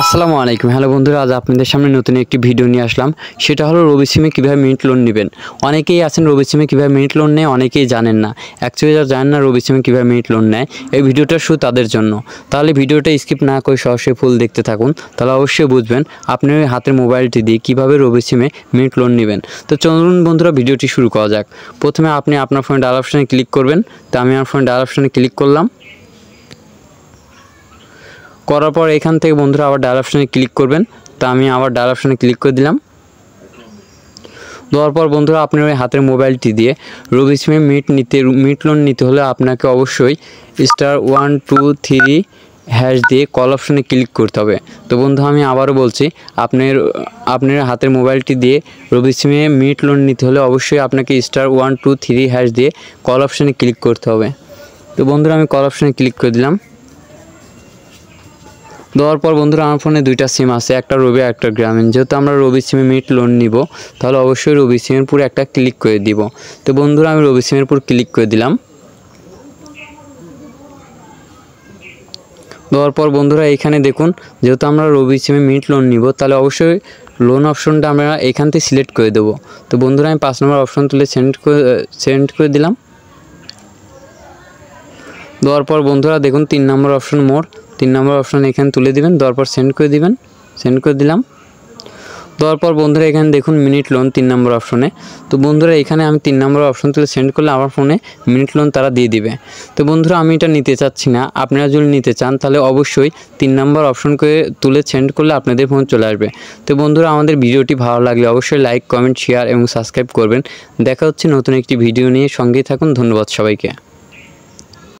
আসসালামু আলাইকুম। হ্যালো বন্ধুরা, আজ আপনাদের সামনে নতুন একটি ভিডিও নিয়ে আসলাম। সেটা হলো রবি সিমে কীভাবে মিনিট লোন নেবেন। অনেকেই আছেন রবি সিমে কীভাবে মিনিট লোন নেয়, অনেকেই জানেন না। অ্যাকচুয়ালি যারা জানেন না রবি সিমে কীভাবে মিনিট লোন নেয়, এই ভিডিওটা শুধু তাদের জন্য। তাহলে ভিডিওটা স্কিপ না করে সরাসরি ফুল দেখতে থাকুন, তাহলে অবশ্যই বুঝবেন আপনি হাতের মোবাইলটি দিয়ে কীভাবে রবি সিমে মিনিট লোন নেবেন। তো চলুন বন্ধুরা, ভিডিওটি শুরু করা যাক। প্রথমে আপনি আপনার ফোনে ডায়াল অপশানে ক্লিক করবেন। তো আমি আমার ফোনে ডায়াল অপশানে ক্লিক করলাম। করার পর এখান থেকে বন্ধুরা আবার ডায়াল অপশানে ক্লিক করবেন। তা আমি আবার ডায়াল অপশানে ক্লিক করে দিলাম। দেওয়ার পর বন্ধুরা আপনার ওই হাতের মোবাইলটি দিয়ে রবি সিমে মিনিট লোন নিতে হলে আপনাকে অবশ্যই *123# দিয়ে কল অপশানে ক্লিক করতে হবে। তো বন্ধু আমি আবারও বলছি, আপনার হাতের মোবাইলটি দিয়ে রবি সিমে মিনিট লোন নিতে হলে অবশ্যই আপনাকে *123# দিয়ে কল অপশানে ক্লিক করতে হবে। তো বন্ধুরা আমি কল অপশানে ক্লিক করে দিলাম। দেওয়ার পর বন্ধুরা আমার ফোনে দুইটা সিম আছে, একটা রবি আর একটা গ্রামীণ। যেহেতু আমরা রবি সিমে মিনিট লোন নিব, তাহলে অবশ্যই রবি সিমের পুরো একটা ক্লিক করে দিব। তো বন্ধুরা আমি রবি সিমের পুরো ক্লিক করে দিলাম। দেওয়ার পর বন্ধুরা এইখানে দেখুন, যেহেতু আমরা রবি সিমে মিনিট লোন নিব, তাহলে অবশ্যই লোন অপশনটা আমরা এখান থেকে সিলেক্ট করে দেবো। তো বন্ধুরা আমি 5 নম্বর অপশন তুলে সেন্ড করে দিলাম। দেওয়ার পর বন্ধুরা দেখুন 3 নম্বর অপশন মোর, 3 নম্বর অপশন এখানে তুলে দিবেন। দেওয়ার পর সেন্ড করে দিবেন। সেন্ড করে দিলাম। দেওয়ার পর বন্ধুরা এখানে দেখুন মিনিট লোন 3 নম্বর অপশনে। তো বন্ধুরা এখানে আমি 3 নম্বর অপশন তুলে সেন্ড করলে আমার ফোনে মিনিট লোন তারা দিয়ে দিবে। তো বন্ধুরা আমি এটা নিতে চাচ্ছি না, আপনারা যদি নিতে চান তাহলে অবশ্যই 3 নম্বর অপশন করে তুলে সেন্ড করলে আপনাদের ফোন চলে আসবে। তো বন্ধুরা আমাদের ভিডিওটি ভালো লাগলে অবশ্যই লাইক, কমেন্ট, শেয়ার এবং সাবস্ক্রাইব করবেন। দেখা হচ্ছে নতুন একটি ভিডিও নিয়ে, সঙ্গেই থাকুন। ধন্যবাদ সবাইকে।